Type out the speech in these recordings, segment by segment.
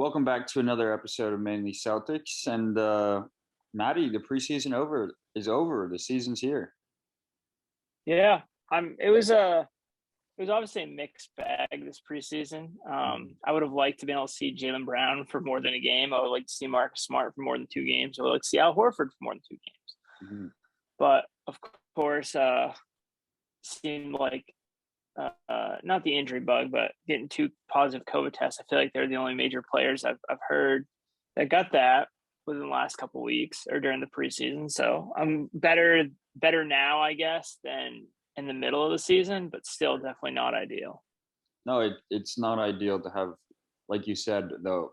Welcome back to another episode of Mainly Celtics. And Maddie, the preseason is over. The season's here. Yeah, it was obviously a mixed bag this preseason. I would have liked to be able to see Jaylen Brown for more than a game. I would like to see Marcus Smart for more than 2 games. I would like to see Al Horford for more than 2 games. Mm-hmm. But of course, seemed like not the injury bug, but getting 2 positive COVID tests. I feel like they're the only major players I've heard that got that within the last couple of weeks or during the preseason. So I'm better now, I guess, than in the middle of the season, but still definitely not ideal. No, it's not ideal to have, like you said, the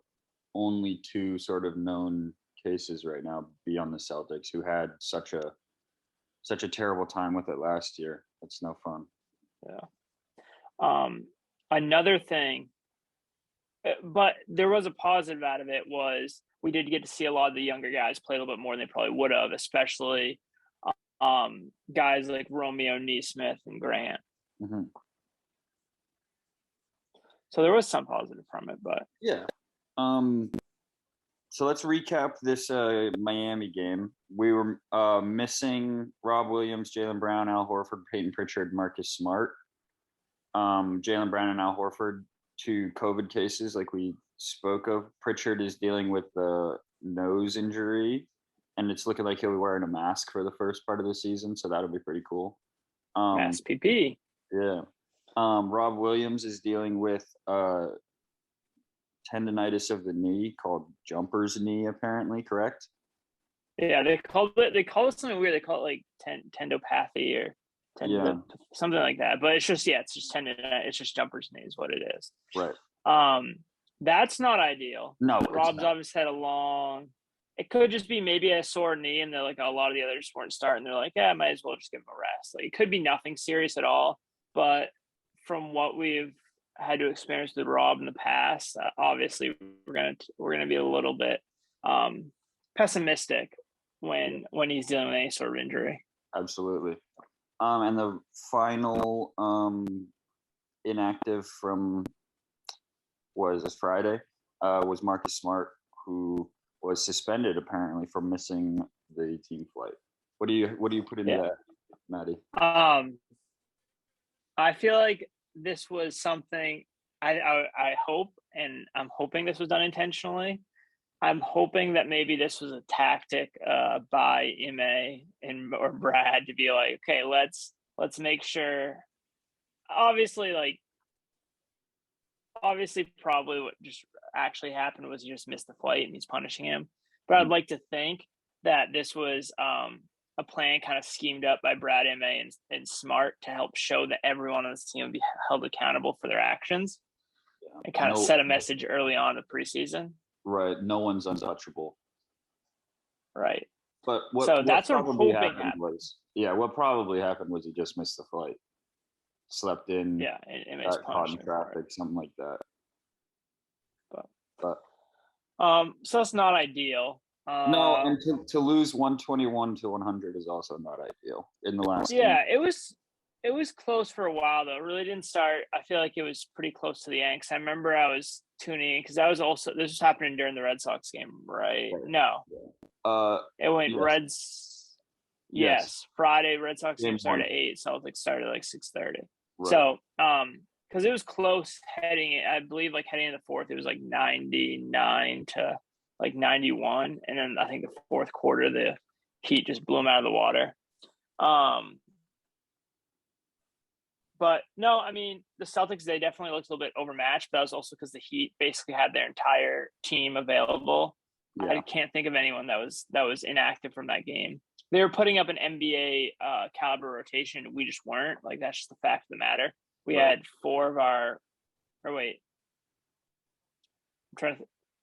only two sort of known cases right now be on the Celtics, who had such a terrible time with it last year. It's no fun. Yeah. Another thing, but there was a positive out of it, was we did get to see a lot of the younger guys play a little bit more than they probably would have, especially guys like Romeo, Neesmith, and Grant. Mm-hmm. So there was some positive from it, but yeah. So let's recap this Miami game. We were missing Rob Williams, Jaylen Brown, Al Horford, Peyton Pritchard, Marcus Smart. Jaylen Brown and Al Horford, 2 COVID cases, like we spoke of. Pritchard is dealing with the nose injury, and it's looking like he'll be wearing a mask for the first part of the season, so that'll be pretty cool. mask PP. Yeah. Rob Williams is dealing with tendonitis of the knee called jumper's knee, apparently, correct? Yeah, they call it something weird. They call it like tendopathy or something like that. But it's just tendon. It's just jumper's knee is what it is. Right. That's not ideal. No, Rob's obviously had a long. It could just be maybe a sore knee, and they're like, a lot of the others weren't starting. They're like, yeah, might as well just give him a rest. Like, it could be nothing serious at all. But from what we've had to experience with Rob in the past, obviously we're gonna be a little bit pessimistic when he's dealing with any sort of injury. Absolutely. And the final inactive from this Friday was Marcus Smart, who was suspended apparently for missing the team flight. What do you put into that, Maddie? I feel like this was something I hope, and I'm hoping this was done intentionally. I'm hoping that maybe this was a tactic by Ime or Brad to be like, okay, let's make sure. Obviously, probably what just actually happened was he just missed the flight and he's punishing him. But I'd like to think that this was a plan kind of schemed up by Brad, Ime, and Smart to help show that everyone on this team will be held accountable for their actions and kind of set a message early on in the preseason. Right. No one's untouchable. Right. But that's what I'm hoping happened. What probably happened was he just missed the flight. Slept in. Yeah, and got caught in traffic, something like that. But so it's not ideal. No, and to lose 121 to 100 is also not ideal in the last game. It was close for a while, though. It really didn't start. I feel like it was pretty close to the end. I remember I was tuning in because this was happening during the Red Sox game, right? No. It went yes. Reds. Yes. Friday, Red Sox game started at 8. Celtics started at like 6:30. Right. So, because it was close heading into the fourth, it was like 99 to like 91. And then I think the fourth quarter, the Heat just blew them out of the water. But no, I mean, the Celtics, they definitely looked a little bit overmatched, but that was also because the Heat basically had their entire team available. Yeah. I can't think of anyone that was inactive from that game. They were putting up an NBA caliber rotation. We just weren't. Like, that's just the fact of the matter. We had 4 of our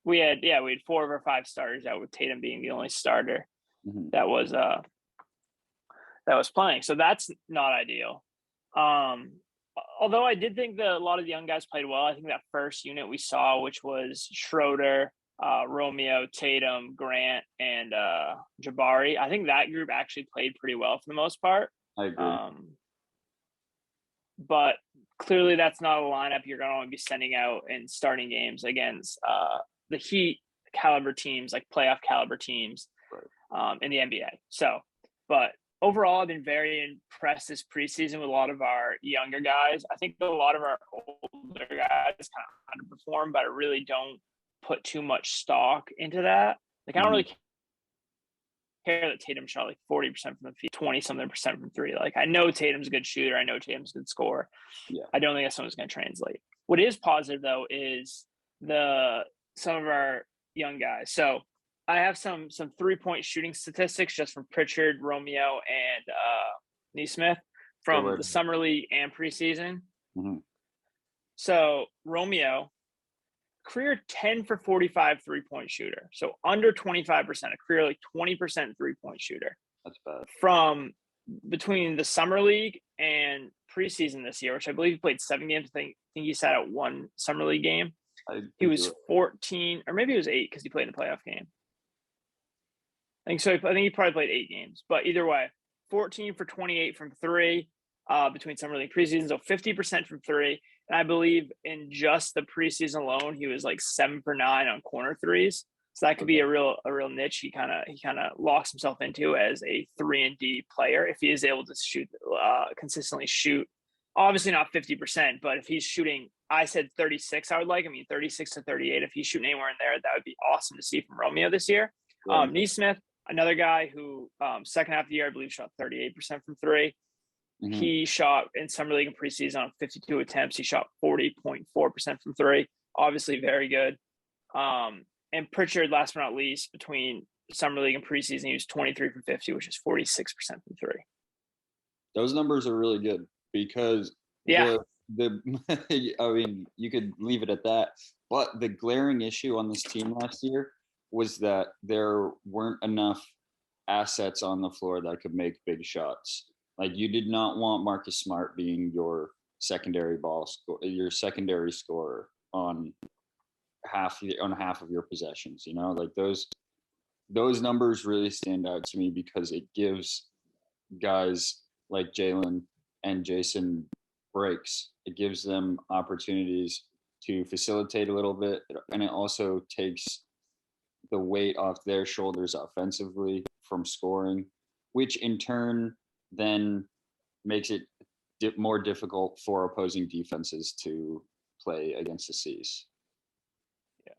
we had 4 of our 5 starters out, with Tatum being the only starter that was playing. So that's not ideal. Although I did think that a lot of the young guys played well. I think that first unit we saw, which was Schroeder, Romeo, Tatum, Grant, and Jabari, I think that group actually played pretty well for the most part. I agree. But clearly that's not a lineup you're going to be sending out in starting games against the Heat caliber teams, like playoff caliber teams in the NBA. So, but overall, I've been very impressed this preseason with a lot of our younger guys. I think a lot of our older guys kind of underperform, but I really don't put too much stock into that. Like, I don't really care that Tatum shot like 40% from the field, 20-something% from three. Like, I know Tatum's a good shooter. I know Tatum's a good scorer. Yeah. I don't think that's something's going to translate. What is positive, though, is some of our young guys. So I have some 3-point shooting statistics just from Pritchard, Romeo, and Neesmith from the summer league and preseason. Mm-hmm. So Romeo, career 10 for 45 3-point shooter. So under 25%, a career like 20% 3-point shooter. That's bad. From between the summer league and preseason this year, which I believe he played 7 games. I think he sat out 1 summer league game. He was 14, or maybe it was 8 because he played in the playoff game. I think so. I think he probably played 8 games. But either way, 14 for 28 from 3 between summer league preseason. So 50% from 3. And I believe in just the preseason alone, he was like 7 for 9 on corner threes. So that could be a real niche. He kind of locks himself into as a 3-and-D player if he is able to shoot consistently shoot. Obviously not 50%, but if he's shooting, I said 36, I would like. I mean, 36 to 38. If he's shooting anywhere in there, that would be awesome to see from Romeo this year. Right. Neesmith, another guy who second half of the year, I believe, shot 38% from 3. Mm-hmm. He shot in summer league and preseason on 52 attempts. He shot 40.4% from 3. Obviously very good. And Pritchard, last but not least, between summer league and preseason, he was 23 from 50, which is 46% from 3. Those numbers are really good because the I mean, you could leave it at that. But the glaring issue on this team last year was that there weren't enough assets on the floor that could make big shots. Like, you did not want Marcus Smart being your secondary your secondary scorer on half of your possessions. You know, like those numbers really stand out to me because it gives guys like Jalen and Jason breaks. It gives them opportunities to facilitate a little bit, and it also takes the weight off their shoulders offensively from scoring, which in turn then makes it more difficult for opposing defenses to play against the C's. Yeah,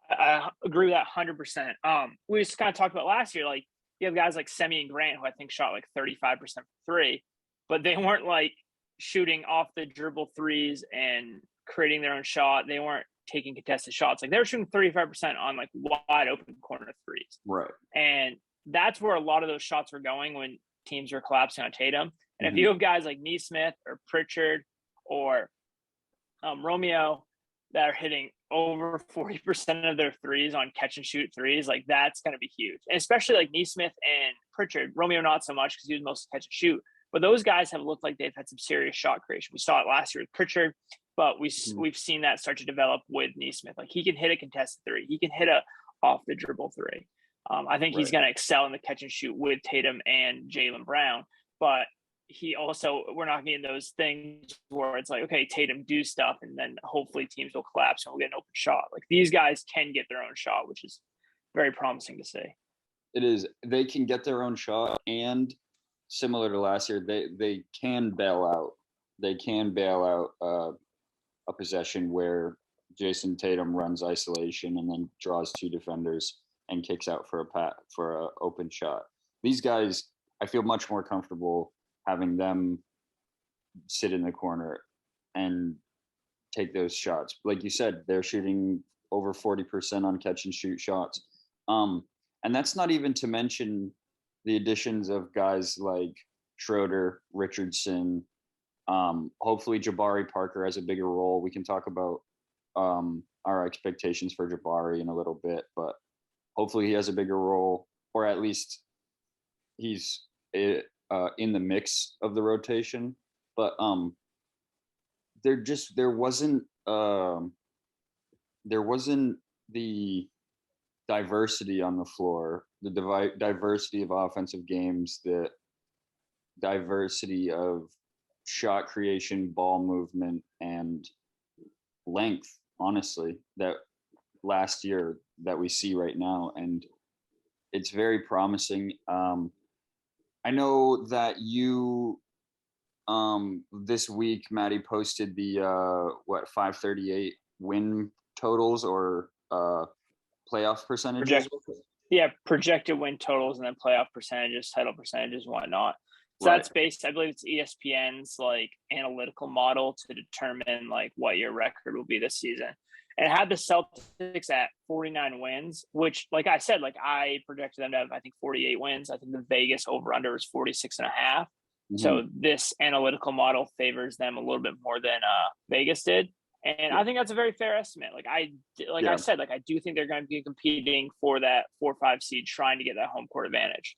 I agree with that 100%. We just kind of talked about last year, like you have guys like Semi and Grant, who I think shot like 35% from 3, but they weren't like shooting off the dribble threes and creating their own shot. They weren't taking contested shots. Like, they were shooting 35% on like wide open corner threes. Right. And that's where a lot of those shots were going when teams were collapsing on Tatum. And if you have guys like Neesmith or Pritchard or Romeo that are hitting over 40% of their threes on catch and shoot threes, like, that's going to be huge. And especially like Neesmith and Pritchard. Romeo not so much because he was mostly catch and shoot. But those guys have looked like they've had some serious shot creation. We saw it last year with Pritchard, but we've seen that start to develop with Neesmith. Like, he can hit a contested 3. He can hit a off the dribble 3. I think he's going to excel in the catch and shoot with Tatum and Jaylen Brown. But we're not getting those things where it's like, okay, Tatum do stuff, and then hopefully teams will collapse and we'll get an open shot. Like, these guys can get their own shot, which is very promising to see. It is. They can get their own shot, and similar to last year, they can bail out. They can bail out a possession where Jason Tatum runs isolation and then draws 2 defenders and kicks out for a open shot. These guys, I feel much more comfortable having them sit in the corner and take those shots. Like you said, they're shooting over 40% on catch and shoot shots. And that's not even to mention the additions of guys like Schroeder, Richardson. Hopefully Jabari Parker has a bigger role. We can talk about our expectations for Jabari in a little bit, but hopefully he has a bigger role, or at least he's in the mix of the rotation. But there wasn't the diversity on the floor, the diversity of offensive games, the diversity of shot creation, ball movement, and length, honestly, that last year that we see right now, and it's very promising. I know that you this week, Maddie posted the 538 win totals or playoff percentages. Projected win totals and then playoff percentages, title percentages, and whatnot. So Right. that's based, I believe it's ESPN's like analytical model to determine like what your record will be this season. And it had the Celtics at 49 wins, which, like I said, like I projected them to have, I think, 48 wins. I think the Vegas over-under was 46.5. Mm-hmm. So this analytical model favors them a little bit more than Vegas did. And I think that's a very fair estimate. I said, I do think they're going to be competing for that 4 or 5 seed, trying to get that home court advantage.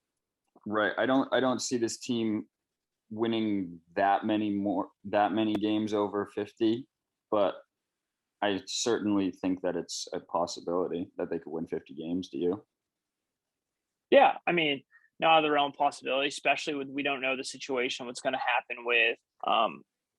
Right. I don't see this team winning that many games over 50, but I certainly think that it's a possibility that they could win 50 games. Do you? Yeah, I mean, not out of the realm of possibility, especially with we don't know the situation, what's going to happen with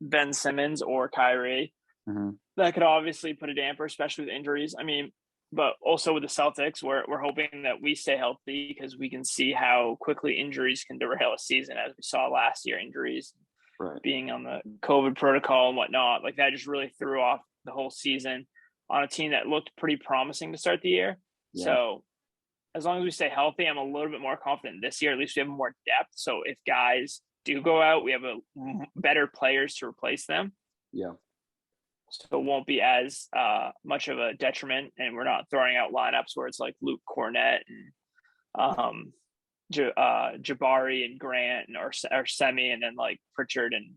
Ben Simmons or Kyrie. Mm-hmm. That could obviously put a damper, especially with injuries. I mean, but also with the Celtics, we're hoping that we stay healthy because we can see how quickly injuries can derail a season, as we saw last year. Injuries, right, being on the COVID protocol and whatnot, like that just really threw off the whole season on a team that looked pretty promising to start the year. Yeah. So as long as we stay healthy, I'm a little bit more confident this year. At least we have more depth. So if guys do go out, we have better players to replace them. Yeah. So it won't be as much of a detriment, and we're not throwing out lineups where it's like Luke Cornett and Jabari and Grant or Semi, and then like Pritchard and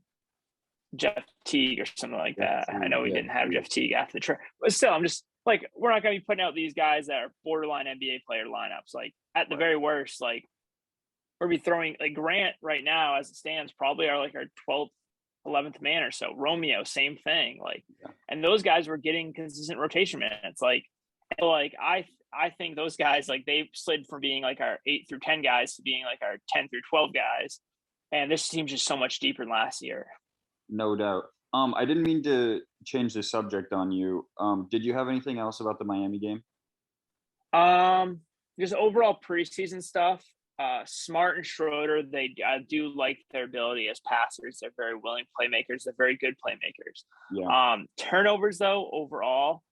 Jeff Teague or something like that. I know we didn't have Jeff Teague after the trip, but still, I'm just like, we're not going to be putting out these guys that are borderline NBA player lineups. Like at the very worst, like we're be throwing like Grant right now as it stands probably are like our 12th, 11th man or so. Romeo, same thing. Like, and those guys were getting consistent rotation minutes. Like I think those guys, like they slid from being like our 8 through 10 guys to being like our 10 through 12 guys. And this team's just so much deeper than last year. No doubt. I didn't mean to change the subject on you. Did you have anything else about the Miami game? Just overall preseason stuff. Smart and Schroeder, I do like their ability as passers. They're very willing playmakers. They're very good playmakers. Yeah. Turnovers, though, overall,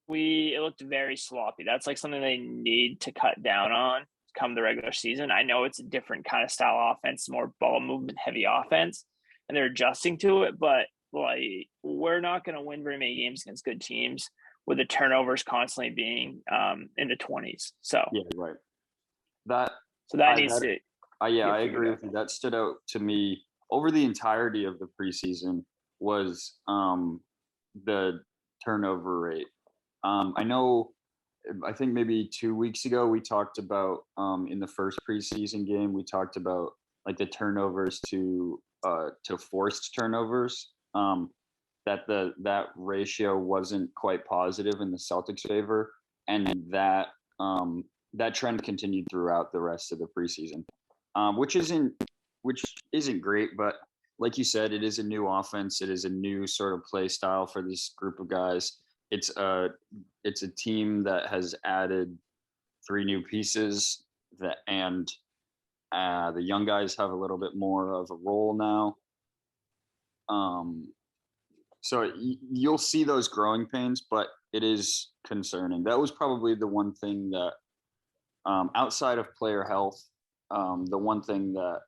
it looked very sloppy. That's like something they need to cut down on come the regular season. I know it's a different kind of style offense, more ball movement heavy offense, and they're adjusting to it. But like, we're not going to win very many games against good teams with the turnovers constantly being in the 20s. So yeah, right. I agree with you. That stood out to me over the entirety of the preseason was the turnover rate. I think maybe 2 weeks ago we talked about in the first preseason game we talked about like the turnovers to forced turnovers. That ratio wasn't quite positive in the Celtics' favor, and that trend continued throughout the rest of the preseason, which isn't great. But like you said, it is a new offense. It is a new sort of play style for this group of guys. It's a team that has added 3 new pieces and the young guys have a little bit more of a role now. So you'll see those growing pains, but it is concerning. That was probably the one thing that, outside of player health, the one thing that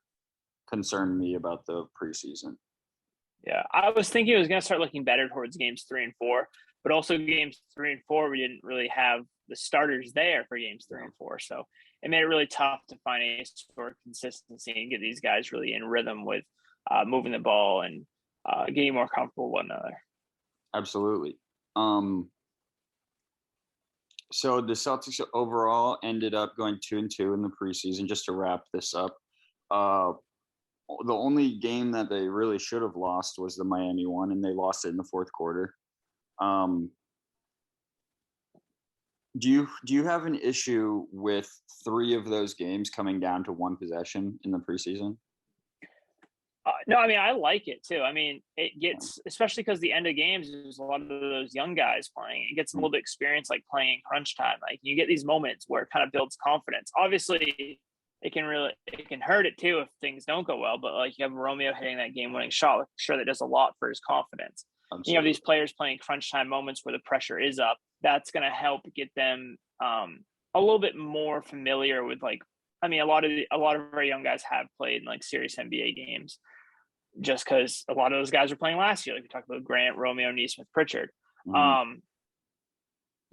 concerned me about the preseason. Yeah, I was thinking it was going to start looking better towards games 3 and 4, but also games 3 and 4, we didn't really have the starters there for games 3 and 4. So it made it really tough to find any sort of consistency and get these guys really in rhythm with moving the ball and getting more comfortable with one another. Absolutely. So the Celtics overall ended up going 2-2 in the preseason. Just to wrap this up, the only game that they really should have lost was the Miami one, and they lost it in the fourth quarter. Do you have an issue with 3 of those games coming down to one possession in the preseason? No, I mean, I like it too. I mean, it gets, especially because the end of games, there's a lot of those young guys playing. It gets a little bit experience, like playing crunch time. Like you get these moments where it kind of builds confidence. Obviously, it can hurt it too if things don't go well. But like you have Romeo hitting that game-winning shot, I'm sure that does a lot for his confidence. Absolutely. You have these players playing crunch time moments where the pressure is up. That's going to help get them a little bit more familiar with like. I mean, a lot of our young guys have played in like serious NBA games, just because a lot of those guys were playing last year. Like we talked about Grant, Romeo, Neesmith, Pritchard. Mm-hmm.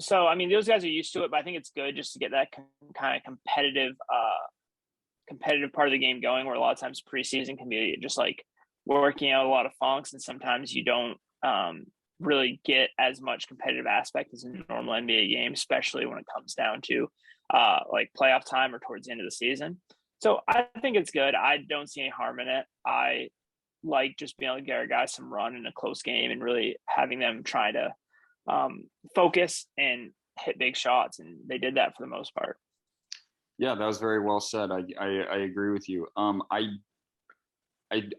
So, I mean, those guys are used to it, but I think it's good just to get that kind of competitive part of the game going, where a lot of times preseason can be just like working out a lot of funks, and sometimes you don't really get as much competitive aspect as a normal NBA game, especially when it comes down to like playoff time or towards the end of the season. So I think it's good. I don't see any harm in it. I like just being able to get our guys some run in a close game and really having them try to focus and hit big shots. And they did that for the most part. Yeah, that was very well said. I agree with you. I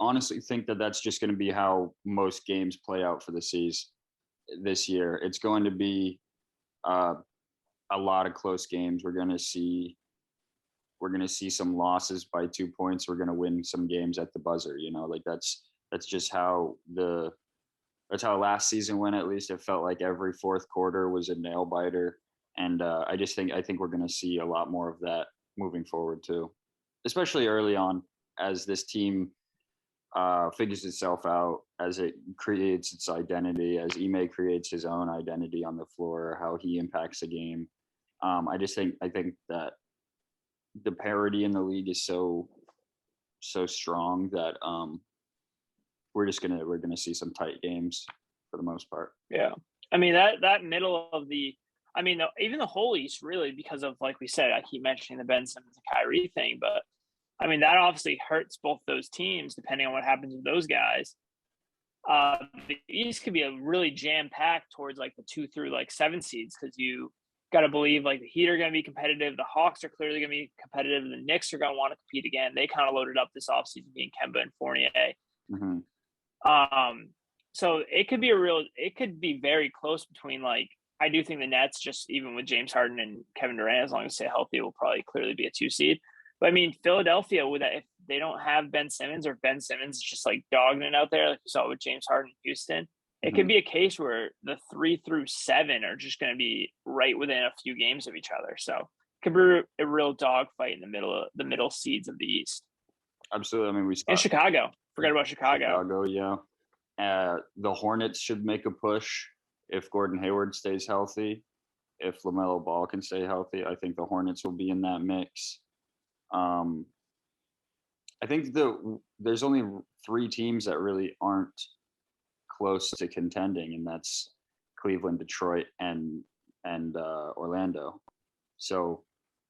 honestly think that that's just going to be how most games play out for the season this year. It's going to be a lot of close games. We're going to see some losses by 2 points. We're going to win some games at the buzzer. You know, like that's just how that's how last season went. At least it felt like every fourth quarter was a nail biter. And I think we're going to see a lot more of that moving forward too, especially early on as this team figures itself out, as it creates its identity, as Ime creates his own identity on the floor, how he impacts the game. I think that the parity in the league is so strong that we're gonna see some tight games for the most part. Yeah, I mean that middle of the, I mean even the whole East really, because of, like we said, I keep mentioning the Ben Simmons and Kyrie thing, but I mean that obviously hurts both those teams depending on what happens with those guys. The East could be a really jam packed towards like the 2 through like 7 seeds, because you got to believe like the Heat are going to be competitive. The Hawks are clearly going to be competitive. And the Knicks are going to want to compete again. They kind of loaded up this offseason being Kemba and Fournier. Mm-hmm. So it could be very close between, like, I do think the Nets, just even with James Harden and Kevin Durant, as long as they stay healthy, will probably clearly be a 2 seed. But I mean, Philadelphia, with that, if they don't have Ben Simmons, or Ben Simmons is just like dogging it out there, like we saw with James Harden in Houston, it could be a case where the 3 through 7 are just going to be right within a few games of each other. So it could be a real dogfight in the middle seeds of the East. Absolutely. I mean, and Chicago. Forget about Chicago. Chicago, yeah. The Hornets should make a push if Gordon Hayward stays healthy. If LaMelo Ball can stay healthy, I think the Hornets will be in that mix. I think there's only 3 teams that really aren't close to contending, and that's Cleveland, Detroit, and Orlando. So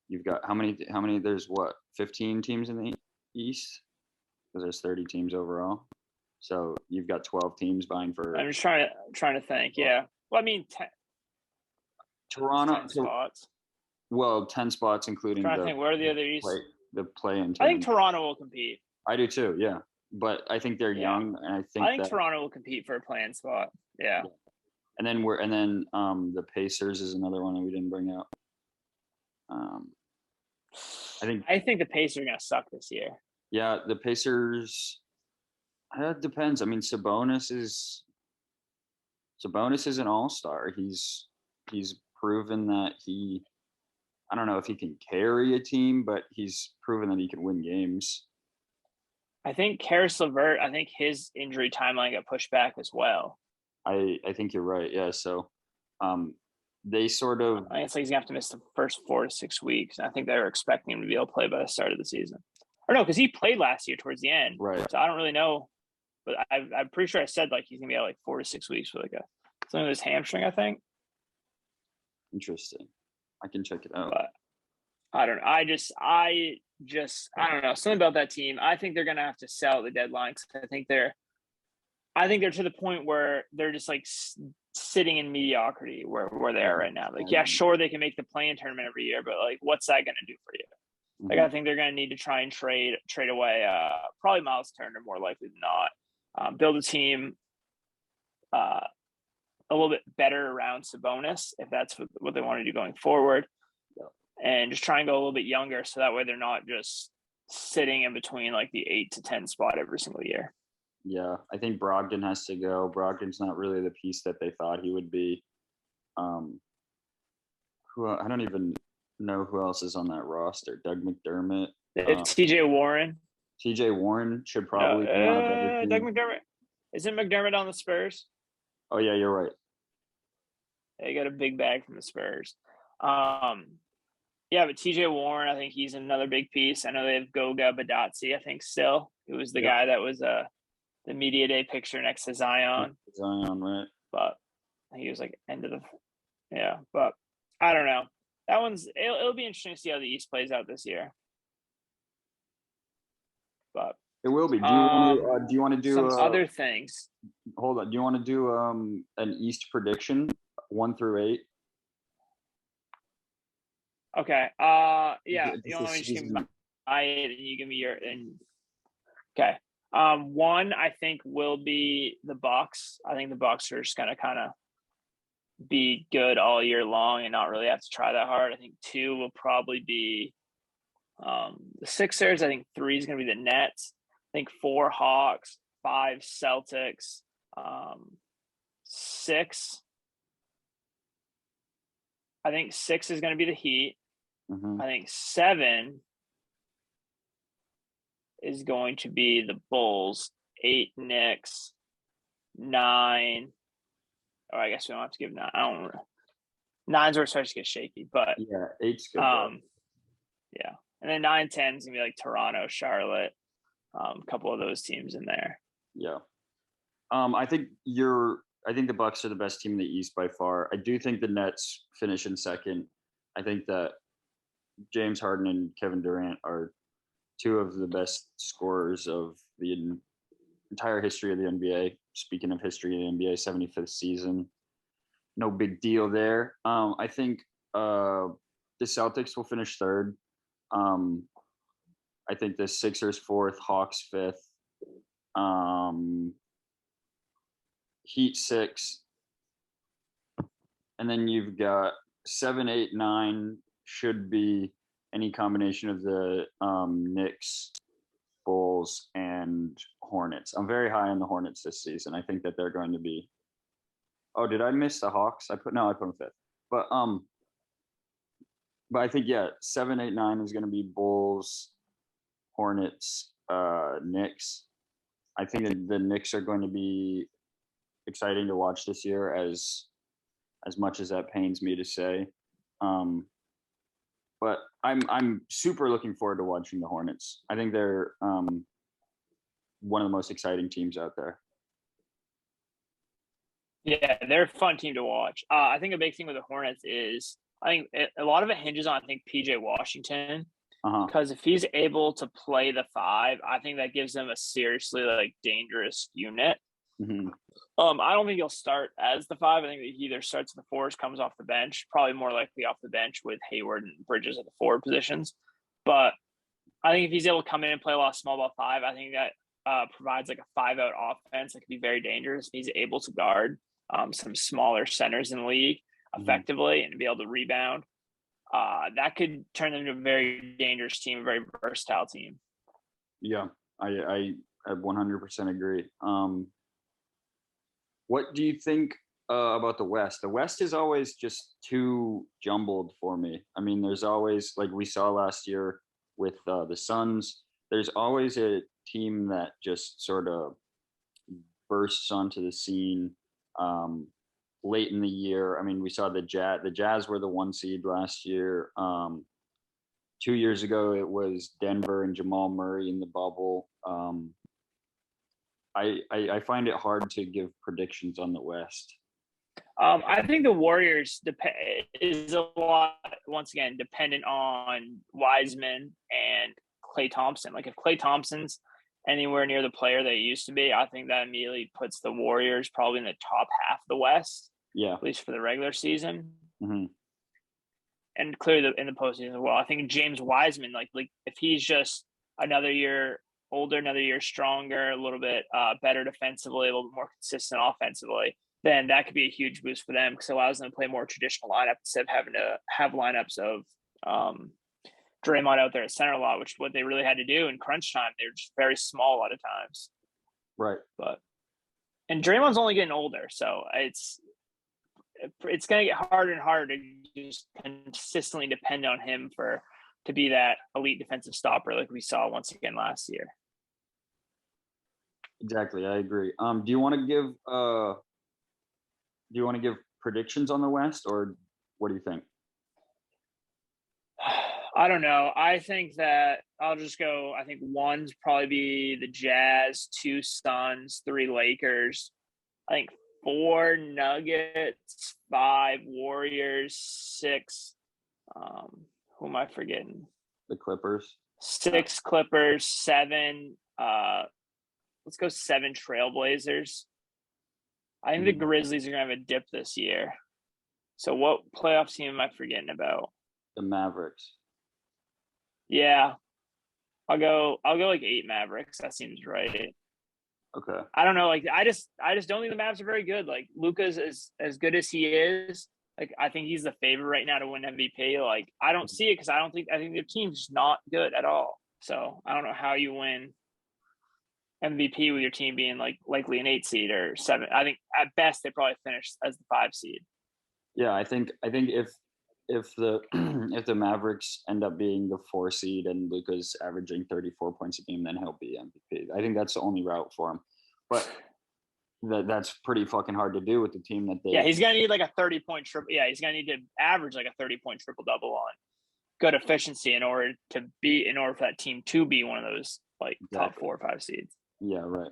you've got how many? There's 15 teams in the East, because there's 30 teams overall. So you've got 12 teams vying for. I'm just trying to think. Yeah. Well, I mean, Toronto 10 spots. Well, 10 spots, including I think where are the other East? The play-in. I think Toronto will compete. I do too. Yeah. But I think they're young, and I think Toronto will compete for a play-in spot. Yeah. And then the Pacers is another one that we didn't bring up. I think the Pacers are gonna suck this year. Yeah, the Pacers. It depends. I mean, Sabonis is an all-star. He's proven that I don't know if he can carry a team, but he's proven that he can win games. I think Karis LeVert, his injury timeline got pushed back as well. I think you're right. Yeah. So they sort of. I think it's like he's going to have to miss the first 4 to 6 weeks. I think they were expecting him to be able to play by the start of the season. Or no, because he played last year towards the end. Right. So I don't really know. But I'm pretty sure I said like he's going to be out like 4 to 6 weeks for like something with his hamstring, I think. Interesting. I can check it out. But I don't know. I don't know. Something about that team. I think they're going to have to sell at the deadline. I think they're to the point where they're just like sitting in mediocrity where they are right now. Like, yeah, sure, they can make the play-in tournament every year, but like, what's that going to do for you? Like, I think they're going to need to try and trade away probably Miles Turner more likely than not. Build a team a little bit better around Sabonis if that's what they want to do going forward. And just try and go a little bit younger so that way they're not just sitting in between like the 8 to 10 spot every single year. Yeah, I think Brogdon has to go. Brogdon's not really the piece that they thought he would be. I don't even know who else is on that roster. Doug McDermott. TJ Warren. TJ Warren should probably be on a better team. Doug McDermott. Isn't McDermott on the Spurs? Oh, yeah, you're right. They got a big bag from the Spurs. Yeah, but TJ Warren, I think he's another big piece. I know they have Goga Badatsi, I think, still. He was the guy that was the media day picture next to Zion. Zion, right. But he was like end of the – yeah. But I don't know. That one's – it'll be interesting to see how the East plays out this year. But it will be. Do you want to do some other things? Hold on. Do you want to do an East prediction 1 through 8? Okay. Yeah. You want me to just give me my 8 and you give me your okay. 1, I think, will be the Bucks. I think the Bucks are just gonna kind of be good all year long and not really have to try that hard. I think 2 will probably be the Sixers. I think 3 is gonna be the Nets. I think 4 Hawks, 5 Celtics, 6. I think 6 is going to be the Heat. I think 7 is going to be the Bulls. 8 Knicks. 9. Oh, I guess we don't have to give 9. I don't know. 9's where it starts to get shaky, but yeah, 8's good. Yeah, and then 9, 10 is gonna be like Toronto, Charlotte, a couple of those teams in there. Yeah, I think the Bucks are the best team in the East by far. I do think the Nets finish in second. I think that James Harden and Kevin Durant are 2 of the best scorers of the entire history of the NBA. Speaking of history of the NBA, 75th season. No big deal there. I think the Celtics will finish 3rd. I think the Sixers 4th, Hawks 5th. Heat 6, and then you've got 7, 8, 9 should be any combination of the Knicks, Bulls, and Hornets. I'm very high on the Hornets this season. I think that they're going to be. Oh, did I miss the Hawks? I put them 5th, but I think 7, 8, 9 is going to be Bulls, Hornets, Knicks. I think that the Knicks are going to be exciting to watch this year, as much as that pains me to say. But I'm super looking forward to watching the Hornets. I think they're one of the most exciting teams out there. Yeah, they're a fun team to watch. I think a big thing with the Hornets is a lot of it hinges on PJ Washington. Because if he's able to play the 5, I think that gives them a seriously dangerous unit. I don't think he'll start as the 5. I think that he either starts at the 4s, comes off the bench, probably more likely off the bench with Hayward and Bridges at the forward positions. But I think if he's able to come in and play a lot of small ball 5, I think that provides a 5-out offense that could be very dangerous. He's able to guard some smaller centers in the league effectively and be able to rebound. That could turn them into a very dangerous team, a very versatile team. Yeah, I 100% agree. What do you think about the West? The West is always just too jumbled for me. I mean, there's always, like we saw last year with the Suns, there's always a team that just sort of bursts onto the scene late in the year. I mean, we saw the Jazz. The Jazz were the 1 seed last year. 2 years ago, it was Denver and Jamal Murray in the bubble. I find it hard to give predictions on the West. I think the Warriors is a lot, once again, dependent on Wiseman and Klay Thompson. If Klay Thompson's anywhere near the player that he used to be, I think that immediately puts the Warriors probably in the top half of the West. Yeah. At least for the regular season. Mm-hmm. and clearly in the postseason as well. I think James Wiseman, like if he's just another year older, another year stronger, a little bit better defensively, a little bit more consistent offensively, then that could be a huge boost for them because it allows them to play more traditional lineup instead of having to have lineups of Draymond out there at center a lot, which is what they really had to do in crunch time. They were just very small a lot of times. Right. And Draymond's only getting older, so it's going to get harder and harder to just consistently depend on him to be that elite defensive stopper like we saw once again last year. Exactly, I agree. Do you want to give predictions on the West, or what do you think? I don't know. I think that I'll just go. I think one's probably be the Jazz, 2 Suns, 3 Lakers. I think 4 Nuggets, 5 Warriors, 6. Who am I forgetting? The Clippers. 6 Clippers, 7. Let's go 7 Trailblazers. I think the Grizzlies are gonna have a dip this year. So what playoff team am I forgetting about? The Mavericks. Yeah, I'll go like 8 Mavericks. That seems right. Okay. I don't know. Like I just don't think the Mavs are very good. Like Luka's as good as he is. Like I think he's the favorite right now to win MVP. Like I don't see it because I think the team's just not good at all. So I don't know how you win MVP with your team being like likely an 8 seed or 7. I think at best they probably finish as the 5 seed. Yeah, I think if the if the Mavericks end up being the 4 seed and Luka's averaging 34 points a game, then he'll be MVP. I think that's the only route for him. But that's pretty fucking hard to do with the team that they. Yeah, he's gonna need like a 30-point triple. Yeah, he's gonna need to average like a 30-point triple double on good efficiency in order for that team to be one of those like top 4 or 5 seeds. Yeah, right.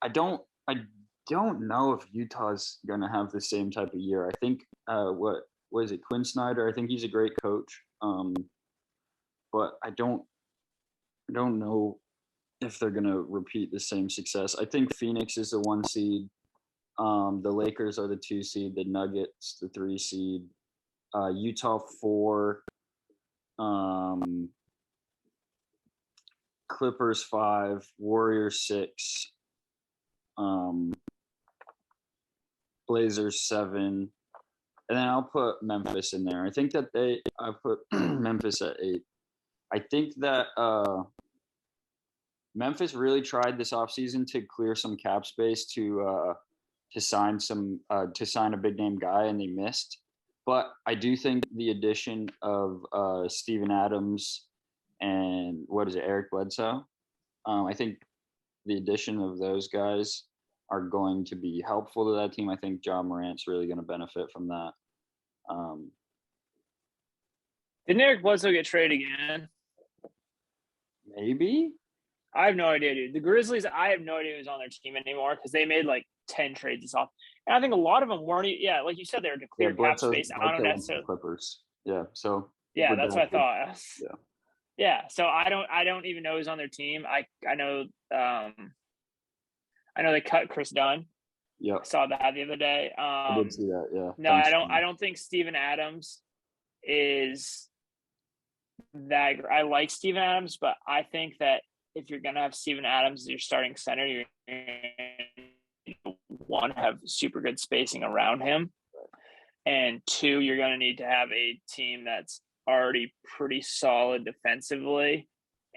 I don't know if Utah's gonna have the same type of year. I think what is it, Quinn Snyder? I think he's a great coach. But I don't know if they're gonna repeat the same success. I think Phoenix is the 1 seed. The Lakers are the 2 seed. The Nuggets the 3 seed. Utah 4. Clippers 5. Warriors 6. Blazers 7, and then I'll put Memphis in there. I think that I put Memphis at 8. I think that Memphis really tried this offseason to clear some cap space to sign a big name guy, and they missed. But I do think the addition of Steven Adams and Eric Bledsoe, I think the addition of those guys are going to be helpful to that team. I think John Morant's really going to benefit from that. Didn't Eric Bledsoe get traded again? Maybe. I have no idea, dude. The Grizzlies, I have no idea who's on their team anymore because they made like 10 trades this off. And I think a lot of them weren't. Yeah, like you said, they were to clear cap space. I don't necessarily. Clippers. Yeah. So. Yeah, that's what I thought. Yeah. Yeah. So I don't even know who's on their team. I know. I know they cut Chris Dunn. Yeah. I saw that the other day. I did see that. Yeah. No, I don't think Steven Adams is that. I like Steven Adams, but I think that if you're gonna have Steven Adams as your starting center, you're gonna one, have super good spacing around him, and 2, you're gonna need to have a team that's already pretty solid defensively.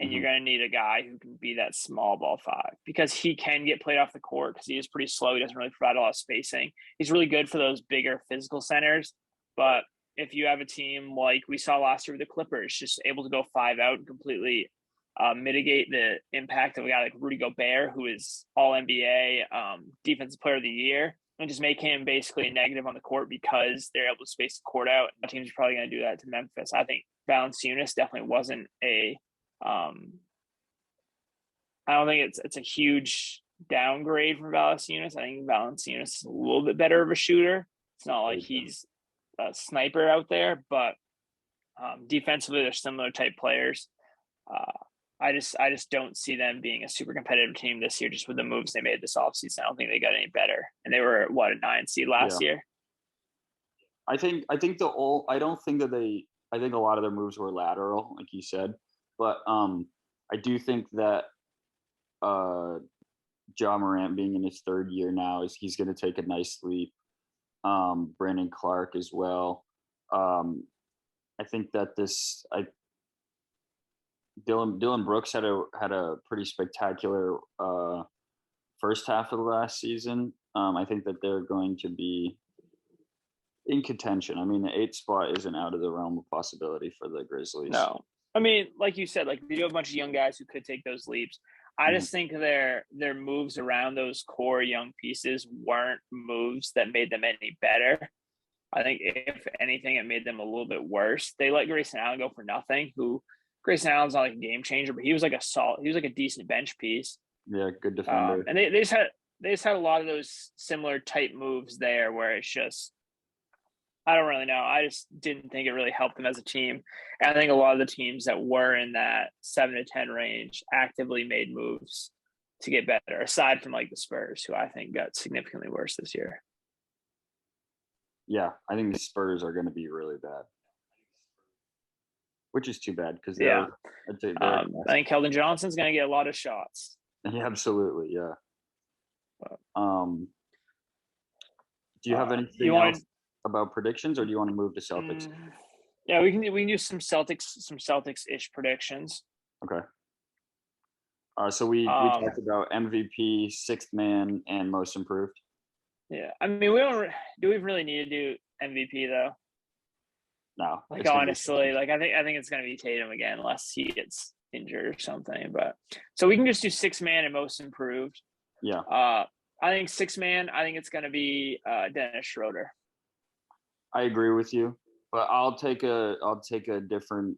And you're going to need a guy who can be that small ball 5 because he can get played off the court because he is pretty slow. He doesn't really provide a lot of spacing. He's really good for those bigger physical centers. But if you have a team like we saw last year with the Clippers, just able to go 5 out and completely mitigate the impact of a guy like Rudy Gobert, who is all NBA defensive player of the year, and just make him basically a negative on the court because they're able to space the court out. And teams are probably going to do that to Memphis. I think Valanciunas definitely wasn't a I don't think it's a huge downgrade from Valanciunas. I think Valanciunas is a little bit better of a shooter. It's not like he's a sniper out there, but defensively they're similar type players. I just don't see them being a super competitive team this year just with the moves they made this offseason. I don't think they got any better. And they were a 9 seed last year. I think I don't think that I think a lot of their moves were lateral, like you said, but I do think that Ja Morant being in his third year now is he's going to take a nice leap. Brandon Clark as well. I think that Dylan Brooks had a pretty spectacular first half of the last season. I think that they're going to be in contention. I mean, the 8th spot isn't out of the realm of possibility for the Grizzlies. No, I mean, like you said, like they do have a bunch of young guys who could take those leaps. I just think their moves around those core young pieces weren't moves that made them any better. I think if anything, it made them a little bit worse. They let Grayson Allen go for nothing. Grayson Allen's not like a game changer, but he was like a decent bench piece. Yeah, good defender. And they just had a lot of those similar type moves there where it's just, I don't really know. I just didn't think it really helped them as a team. And I think a lot of the teams that were in that 7 to 10 range actively made moves to get better, aside from like the Spurs, who I think got significantly worse this year. Yeah, I think the Spurs are going to be really bad, which is too bad because I think Keldon Johnson's going to get a lot of shots. Yeah, absolutely, yeah. Do you have anything else about predictions, or do you want to move to Celtics? Yeah, we can do some Celtics-ish predictions. Okay. So we talked about MVP, 6th man, and most improved. Yeah, I mean, we really need to do MVP though? No. Like honestly, like I think it's gonna be Tatum again, unless he gets injured or something. But so we can just do 6th man and most improved. Yeah. I think 6th man. I think it's gonna be Dennis Schroeder. I agree with you, but I'll take a different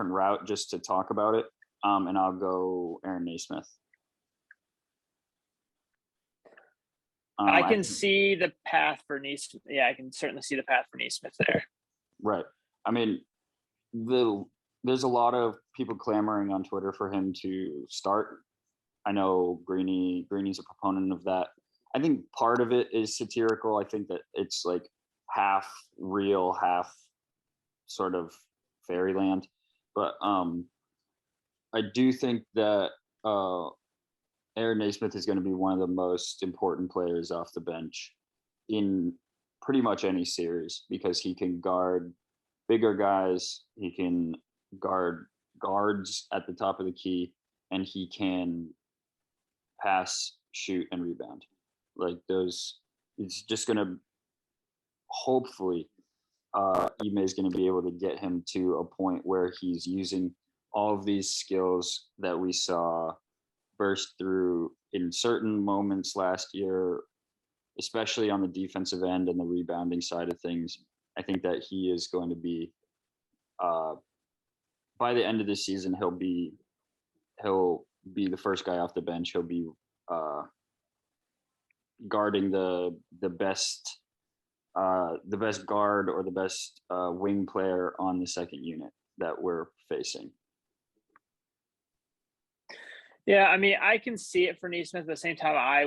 route just to talk about it. And I'll go Aaron Naismith. I can see the path for Naismith. Yeah, I can certainly see the path for Naismith there. Right. I mean, there's a lot of people clamoring on Twitter for him to start. I know Greeny's a proponent of that. I think part of it is satirical. I think that it's like half real, half sort of fairyland. But I do think that Aaron Naismith is going to be one of the most important players off the bench in pretty much any series because he can guard bigger guys, he can guard guards at the top of the key, and he can pass, shoot, and rebound. Like those, it's just going to hopefully Ime is going to be able to get him to a point where he's using all of these skills that we saw burst through in certain moments last year, especially on the defensive end and the rebounding side of things. I think that he is going to be, by the end of the season, he'll be the first guy off the bench. He'll be guarding the best guard or the best wing player on the second unit that we're facing. Yeah, I mean, I can see it for Naismith. At the same time, I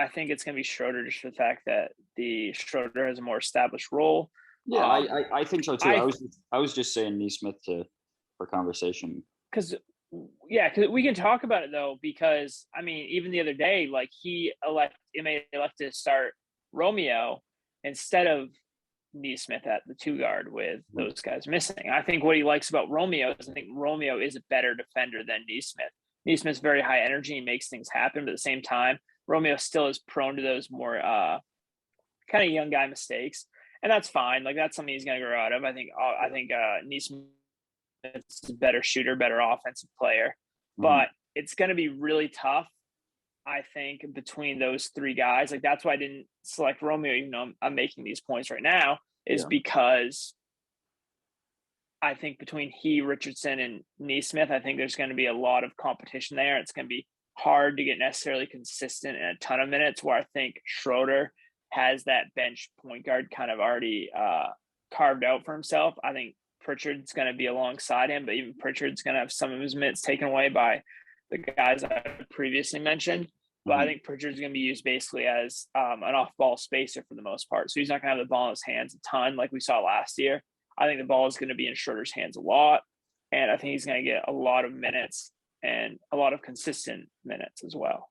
think it's going to be Schroeder just for the fact that the Schroeder has a more established role. Yeah, I think so too. I was just saying Naismith for conversation. Because we can talk about it though, because I mean, even the other day, like he elected to start Romeo instead of Naismith at the 2 guard with those guys missing. I think what he likes about Romeo is I think Romeo is a better defender than Naismith. Naismith's very high energy and makes things happen, but at the same time, Romeo still is prone to those more kind of young guy mistakes, and that's fine. Like that's something he's going to grow out of. I think Naismith is a better shooter, better offensive player, but it's going to be really tough. I think between those 3 guys, like that's why I didn't select Romeo, even though I'm making these points right now, is because I think between Richardson, and Naismith, I think there's going to be a lot of competition there. It's going to be hard to get necessarily consistent in a ton of minutes, where I think Schroeder has that bench point guard kind of already carved out for himself. I think Pritchard's going to be alongside him, but even Pritchard's going to have some of his minutes taken away by the guys I previously mentioned. but I think Pritchard's going to be used basically as an off-ball spacer for the most part. So he's not going to have the ball in his hands a ton like we saw last year. I think the ball is going to be in Schroeder's hands a lot, and I think he's going to get a lot of minutes and a lot of consistent minutes as well.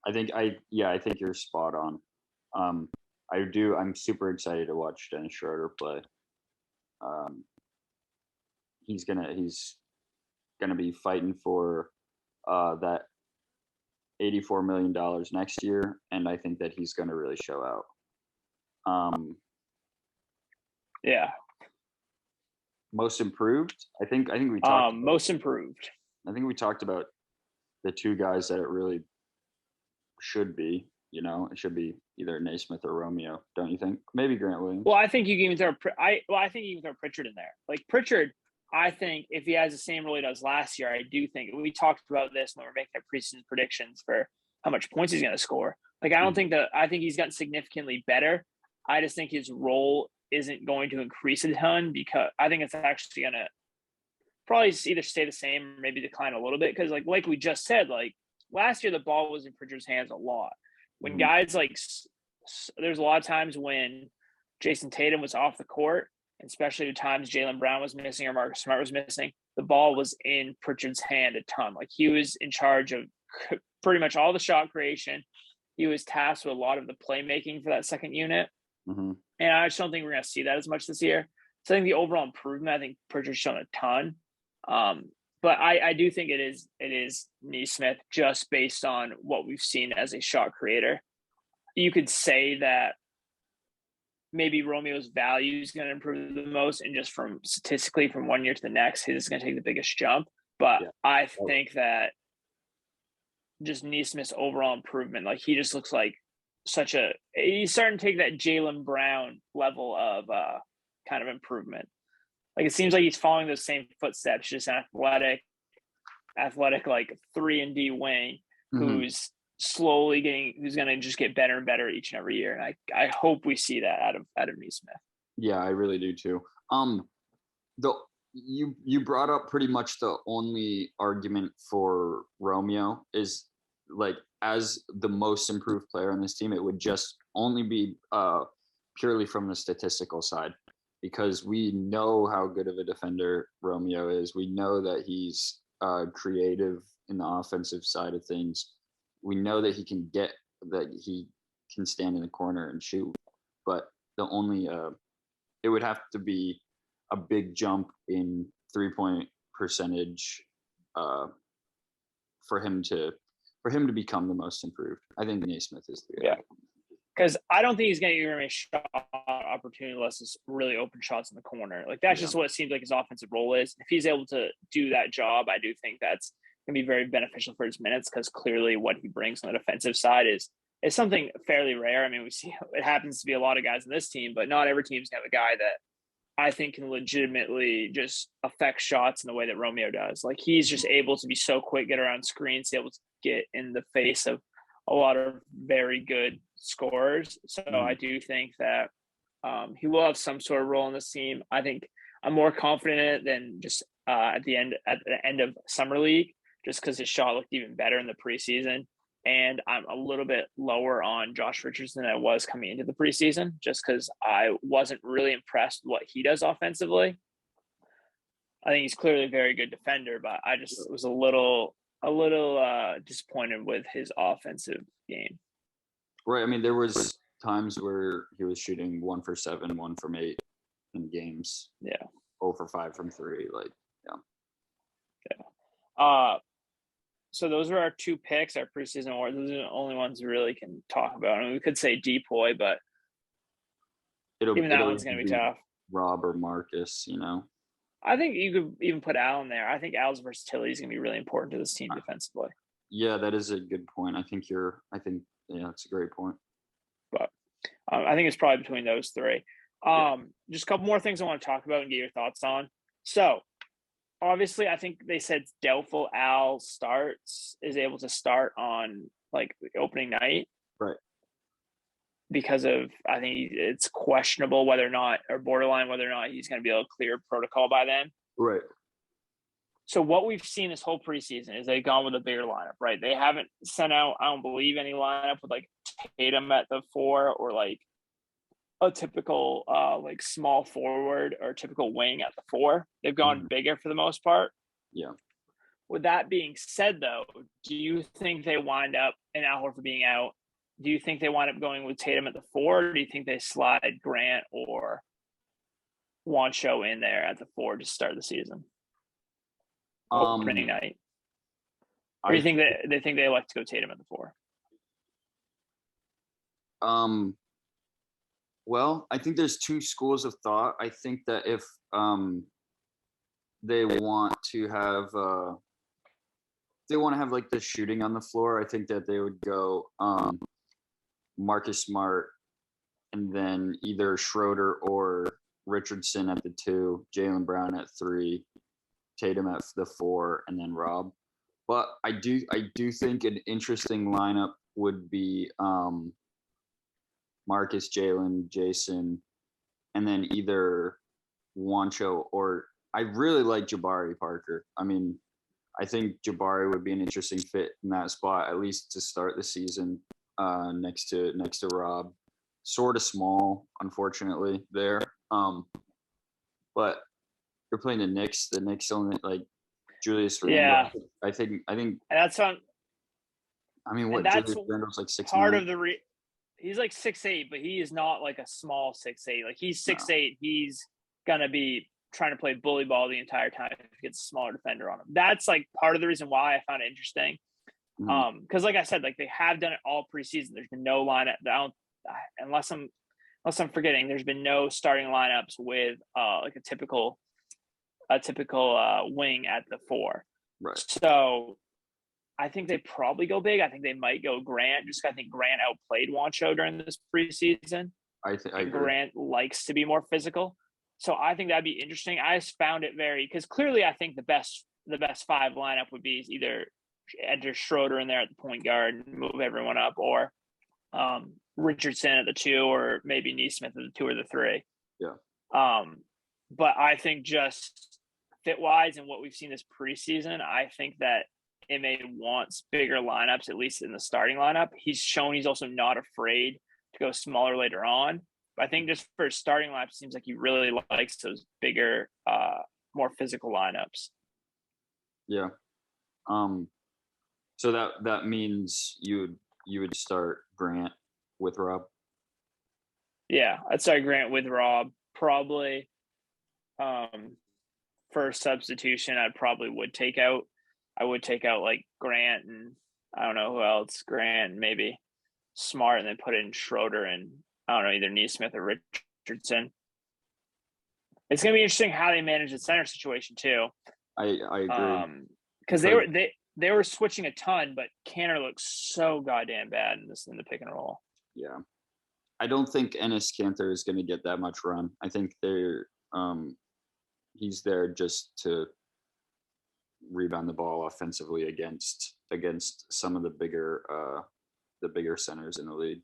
I think you're spot on. I'm super excited to watch Dennis Schroeder play. He's gonna be fighting for that $84 million next year, and I think that he's gonna really show out. Yeah. Most improved. I think we talked most improved. I think we talked about the two guys that it really should be. It should be either Naismith or Romeo, don't you think? Maybe Grant Williams. Well, I think you can even throw Pritchard in there. Like Pritchard, I think if he has the same role he does last year, I do think we talked about this when we were making our preseason predictions for how much points he's going to score. Like I think he's gotten significantly better. I just think his role isn't going to increase a ton because I think it's actually going to probably either stay the same or maybe decline a little bit because like we just said, like last year the ball was in Pritchard's hands a lot. When guys there's a lot of times when Jason Tatum was off the court, and especially the times Jaylen Brown was missing or Marcus Smart was missing, the ball was in Pritchard's hand a ton. Like he was in charge of pretty much all the shot creation. He was tasked with a lot of the playmaking for that second unit. Mm-hmm. And I just don't think we're going to see that as much this year. So I think the overall improvement, I think Pritchard's shown a ton. But I do think it is Naismith just based on what we've seen as a shot creator. You could say that maybe Romeo's value is going to improve the most, and just from statistically from one year to the next, his is going to take the biggest jump. But yeah. I think that just Naismith's overall improvement, like he just looks like he's starting to take that Jaylen Brown level of kind of improvement. Like it seems like he's following those same footsteps, just an athletic like 3-and-D wing who's going to just get better and better each and every year. And I hope we see that out of Naismith. Yeah, I really do too. You brought up pretty much the only argument for Romeo is like as the most improved player on this team, it would just only be purely from the statistical side. Because we know how good of a defender Romeo is. We know that he's creative in the offensive side of things. We know that he can stand in the corner and shoot. But the only it would have to be a big jump in 3-point percentage for him to become the most improved. I think Naismith is the guy. Yeah. Because I don't think he's going to give him a shot opportunity unless it's really open shots in the corner. Like that's just what it seems like his offensive role is. If he's able to do that job, I do think that's going to be very beneficial for his minutes because clearly what he brings on the defensive side is something fairly rare. I mean, we see it happens to be a lot of guys in this team, but not every team's going to have a guy that I think can legitimately just affect shots in the way that Romeo does. Like he's just able to be so quick, get around screens, able to get in the face of a lot of very good scorers. So I do think that he will have some sort of role in this team. I think I'm more confident in it than just at the end of summer league, just because his shot looked even better in the preseason. And I'm a little bit lower on Josh Richardson than I was coming into the preseason, just because I wasn't really impressed with what he does offensively. I think he's clearly a very good defender, but I just was a little disappointed with his offensive game. Right. I mean, there was times where he was shooting 1 for 7, 1 from 8 in games. Yeah. 0 for 5 from 3. Like, yeah. Yeah. So those are our 2 picks, our preseason awards. Those are the only ones we really can talk about. I mean, we could say Depoy, but even that one's going to be tough. Rob or Marcus, I think you could even put Al in there. I think Al's versatility is going to be really important to this team defensively. Yeah, that is a good point. I think that's a great point. But I think it's probably between those 3. Just a couple more things I want to talk about and get your thoughts on. So, obviously, I think they said doubtful Al is able to start on like the opening night. Right. Because of, I think it's questionable whether or not, or borderline whether or not he's going to be able to clear protocol by then. Right. So what we've seen this whole preseason is they've gone with a bigger lineup, right? They haven't sent out, I don't believe, any lineup with like Tatum at the 4 or like a typical like small forward or typical wing at the 4. They've gone bigger for the most part. Yeah. With that being said, though, do you think they wind up, and Al Horford being out, do you think they wind up going with Tatum at the 4, or do you think they slide Grant or Juancho in there at the 4 to start the season? Opening night. Or do you think that they think they elect to go Tatum at the 4? Well, I think there's two schools of thought. I think that if they want to have like the shooting on the floor, I think that they would go Marcus Smart and then either Schroeder or Richardson at the 2, Jaylen Brown at 3, Tatum at the 4, and then Rob. But I do think an interesting lineup would be Marcus, Jaylen, Jason, and then either Juancho or I really like Jabari Parker. I mean, I think Jabari would be an interesting fit in that spot, at least to start the season next to Rob. Sort of small, unfortunately, there. But you're playing the Knicks. The Knicks only like Julius Randle. Yeah. I think and that's on. I mean, what that's Julius Randle's like 6'9"? Part of the he's like 6'8", but he is not like a small 6'8". Like he's 6'8". No. He's gonna be trying to play bully ball the entire time if he gets a smaller defender on him. That's like part of the reason why I found it interesting. Because like I said, like they have done it all preseason. There's been no lineup. Unless I'm forgetting, there's been no starting lineups with like a typical wing at the 4. Right. So I think they probably go big. I think they might go Grant. I think Grant outplayed Juancho during this preseason. I agree. Grant likes to be more physical. So I think that'd be interesting. I just found it because clearly I think the best 5 lineup would be either enter Schroeder in there at the point guard and move everyone up, or Richardson at the 2, or maybe Neesmith at the 2 or the 3. Yeah. But I think just fit wise and what we've seen this preseason, I think that Ime wants bigger lineups, at least in the starting lineup. He's shown he's also not afraid to go smaller later on. But I think just for starting lineup, it seems like he really likes those bigger, more physical lineups. Yeah. So that means you would start Grant with Rob. Yeah, I'd start Grant with Rob. Probably for substitution, I would take out like Grant and I don't know who else. Grant, maybe Smart, and then put in Schroeder and I don't know, either Neesmith or Richardson. It's gonna be interesting how they manage the center situation too. I agree. Because they were switching a ton, but Canner looks so goddamn bad in the pick and roll. Yeah, I don't think Enes Kanter is going to get that much run. I think he's there just to rebound the ball offensively against some of the bigger centers in the league.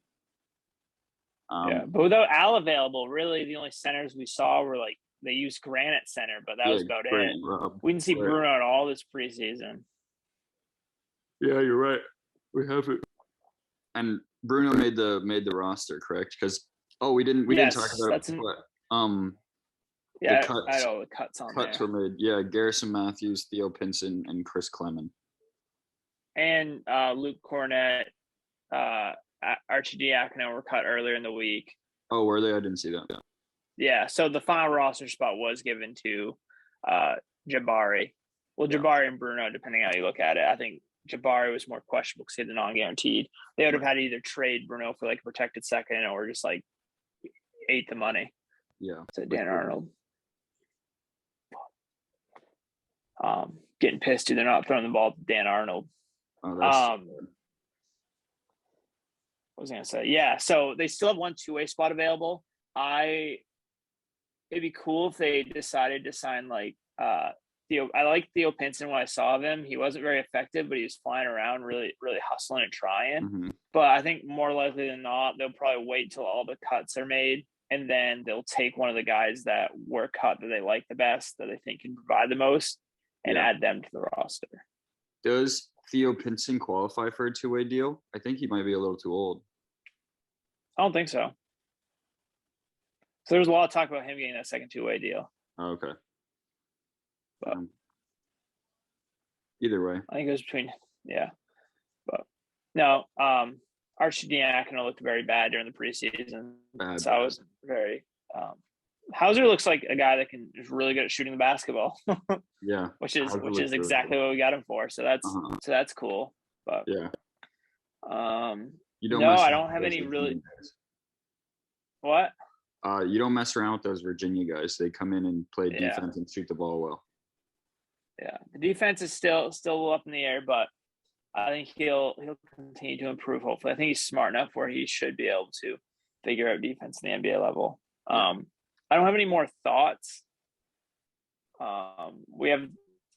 Yeah, but without Al available, really the only centers we saw were like they used Grant at center, but that was about it. Rob, we didn't see Bruno at all this preseason. Yeah, you're right. We have it. And Bruno made the roster, correct? Because we didn't talk about it. Yeah, the cuts, I know the cuts on cuts there. were made. Yeah, Garrison Matthews, Theo Pinson, and Chris Clement. And Luke Cornett, Arcidiacono were cut earlier in the week. Oh, were they? I didn't see that. Yeah, so the final roster spot was given to Jabari. Well, Jabari and Bruno, depending how you look at it. I think Jabari was more questionable because he had the non-guaranteed. They would have had to either trade Bruno for like a protected second or just like ate the money. Yeah. So Dan Arnold. Getting pissed too. They're not throwing the ball to Dan Arnold. Oh, what was I gonna say? Yeah, so they still have one two-way spot available. It'd be cool if they decided to sign like Theo. I like Theo Pinson when I saw him. He wasn't very effective, but he was flying around, really, really hustling and trying. Mm-hmm. But I think more likely than not, they'll probably wait till all the cuts are made, and then they'll take one of the guys that were cut that they like the best, that they think can provide the most, and add them to the roster. Does Theo Pinson qualify for a two-way deal? I think he might be a little too old. I don't think so. So there's a lot of talk about him getting that second two-way deal. Oh, okay. But either way. I think it was between, But no, Archie Diacono looked very bad during the preseason. So I was very Hauser looks like a guy that is really good at shooting the basketball. Yeah. which is exactly what we got him for. So that's cool. But I don't have any really what? You don't mess around with those Virginia guys. They come in and play defense and shoot the ball well. Yeah. The defense is still up in the air, but I think he'll continue to improve, hopefully. I think he's smart enough where he should be able to figure out defense in the NBA level. I don't have any more thoughts. We have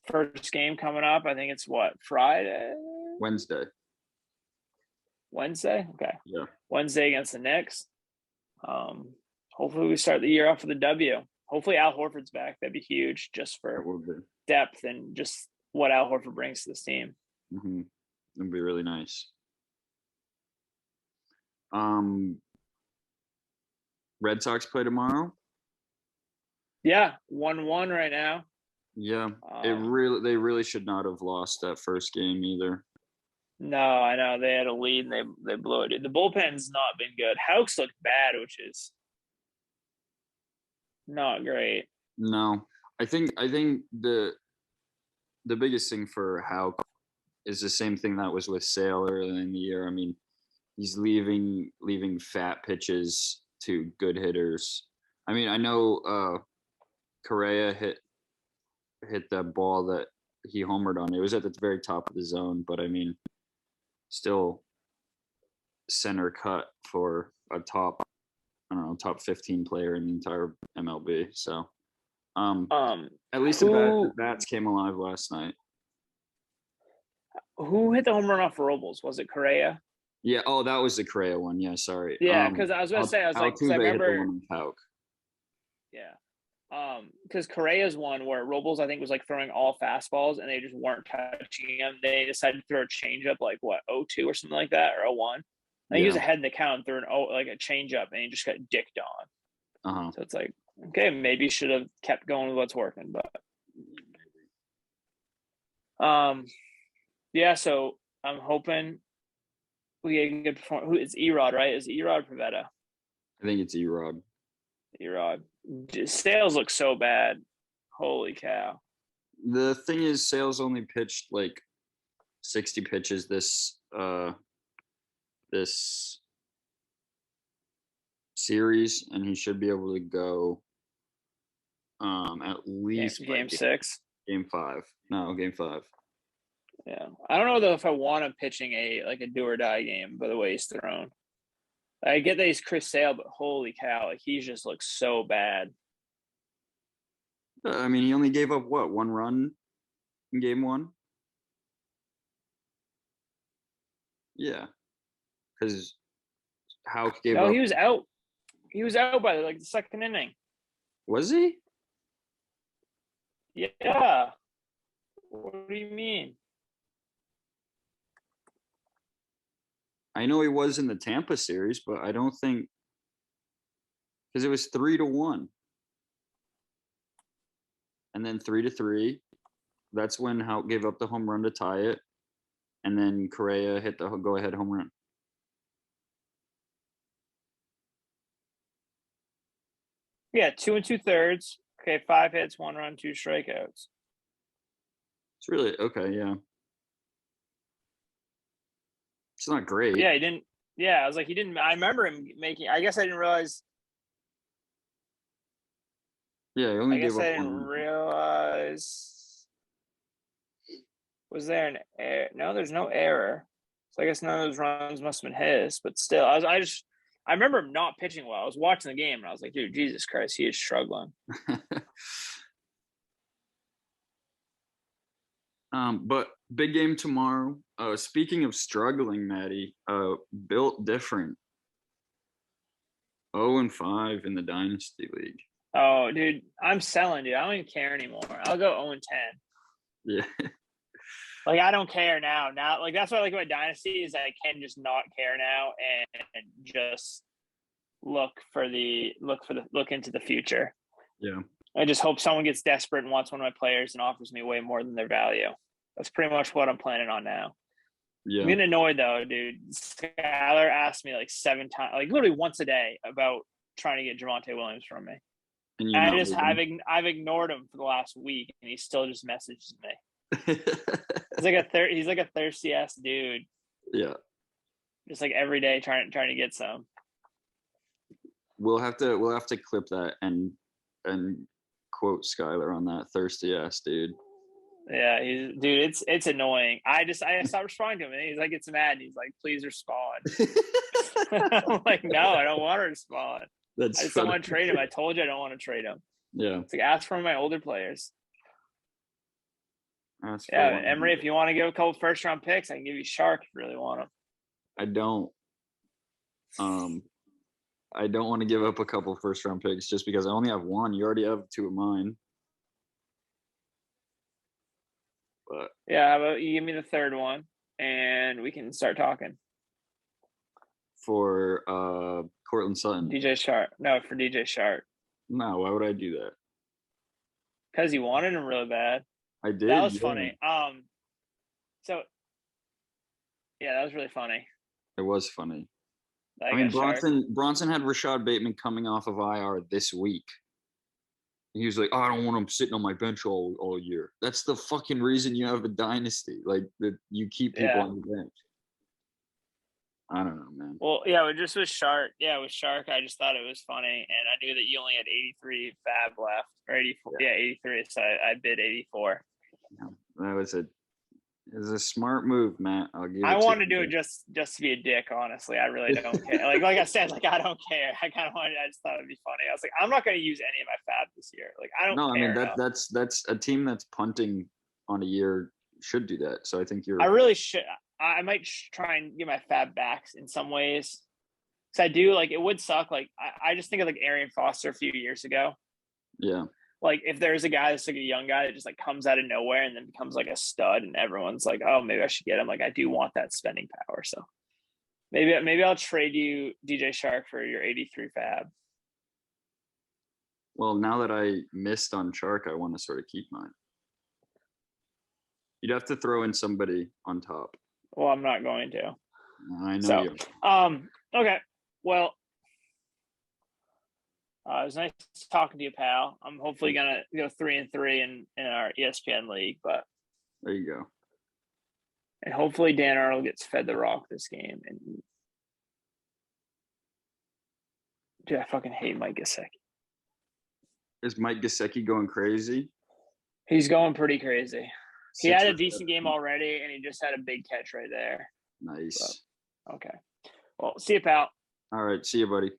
first game coming up. I think it's Friday? Wednesday? Okay. Yeah. Wednesday against the Knicks. Hopefully we start the year off with a W. Hopefully Al Horford's back. That'd be huge just for depth and just what Al Horford brings to this team. Mm-hmm. It'd be really nice. Red Sox play tomorrow. Yeah, 1-1 right now. Yeah, they really should not have lost that first game either. No, I know they had a lead and they blew it. The bullpen's not been good. Houks looked bad, which is not great. No, I think the biggest thing for Houck is the same thing that was with Sale earlier in the year. I mean, he's leaving fat pitches to good hitters. I mean, I know Correa hit the ball that he homered on. It was at the very top of the zone, but I mean, still center cut for a top 15 player in the entire MLB. So, at least the bats came alive last night. Who hit the home run off Robles? Was it Correa? Yeah. Oh, that was the Correa one. Yeah. Sorry. Yeah, because I was going to say, I was like, because I remember. Yeah. Because Correa's one where Robles, I think, was like throwing all fastballs and they just weren't touching him. They decided to throw a changeup like 0-2 or something like that, or 0-1. I think he was ahead in the count and threw a changeup and he just got dicked on. So it's like, okay, maybe should have kept going with what's working, but so I'm hoping we get a good performance. Who is Erod, right? Is it Erod or Pavetta? I think it's Erod. Sales look so bad. Holy cow. The thing is, Sales only pitched like 60 pitches this series, and he should be able to go at least game 6. Game 5. No, game 5. Yeah. I don't know though if I want him pitching a do or die game by the way he's thrown. I get that he's Chris Sale, but holy cow, he just looks so bad. I mean, he only gave up one run in game 1? Yeah. Because Houck gave up. No, he was out. He was out by the second inning. Was he? Yeah. What do you mean? I know he was in the Tampa series, but I don't think because it was 3-1, and then 3-3. That's when Houck gave up the home run to tie it, and then Correa hit the go-ahead home run. Yeah, 2 2/3. Okay, 5 hits, 1 run, 2 strikeouts. It's really okay. Yeah. It's not great. Yeah, he didn't. Yeah, I was like, he didn't. I remember him making. I guess I didn't realize. Yeah, he only gave up. I didn't realize. Was there an error? No, there's no error. So I guess none of those runs must have been his. But still, I remember him not pitching well. I was watching the game and I was like, dude, Jesus Christ, he is struggling. But big game tomorrow. Speaking of struggling, Maddie, built different. 0-5 in the Dynasty League. Oh, dude, I'm selling, dude. I don't even care anymore. I'll go 0-10. Yeah. Like, I don't care now. Now, like, that's what I like about Dynasty is I can just not care now and just look into the future. Yeah. I just hope someone gets desperate and wants one of my players and offers me way more than their value. That's pretty much what I'm planning on now. Yeah. I'm getting annoyed though, dude. Skylar asked me like 7 times, like literally once a day, about trying to get Javonte Williams from me. And I've ignored him for the last week, and he still just messages me. He's like a thirsty ass dude. Yeah. Just like every day trying to get some. We'll have to clip that and quote Skylar on that thirsty ass dude. Yeah, it's annoying. I stopped responding to him, and he's like, gets mad. And he's like, please respond. I'm like, no, I don't want to respond. I just don't want to trade him. I told you I don't want to trade him. Yeah. It's like, ask for my older players. That's yeah, Emery, if you want to give a couple first round picks, I can give you Shark if you really want them. I don't. I don't want to give up a couple first round picks just because I only have one. You already have 2 of mine. But yeah, how about you give me the third one and we can start talking. For Cortland Sutton. DJ Shark. No, for DJ Shark. No, why would I do that? Because you wanted him really bad. I did. That was funny. So yeah, that was really funny. It was funny. I mean, Bronson had Rashad Bateman coming off of IR this week. He was like, oh, I don't want him sitting on my bench all year. That's the fucking reason you have a dynasty. Like, that you keep people on the bench. I don't know, man. Well, yeah, just with Shark. Yeah, with Shark, I just thought it was funny. And I knew that you only had 83 fab left. Or 84. Yeah, 83. So I bid 84. That was a smart move, Matt. I'll give it I wanted to do it just to be a dick, honestly. I really don't care. Like I said, like I don't care. I just thought it'd be funny. I was like, I'm not gonna use any of my fab this year. Like I don't care. No, I mean that's a team that's punting on a year should do that. So I think I really should. I might try and get my fab backs in some ways. Because I do, like, it would suck. Like, I just think of, like, Arian Foster a few years ago. Yeah. Like, if there's a guy that's, like, a young guy that just, like, comes out of nowhere and then becomes, like, a stud and everyone's like, oh, maybe I should get him. Like, I do want that spending power. So maybe I'll trade you DJ Shark for your 83 fab. Well, now that I missed on Shark, I want to sort of keep mine. You'd have to throw in somebody on top. Well, I'm not going to. I know you. Okay. Well, it was nice talking to you, pal. I'm hopefully gonna go 3-3 in our ESPN league, but there you go. And hopefully Dan Arnold gets fed the rock this game. And dude, I fucking hate Mike Gesicki. Is Mike Gesicki going crazy? He's going pretty crazy. He had a decent game already, and he just had a big catch right there. Nice. So, okay. Well, see you, pal. All right. See you, buddy.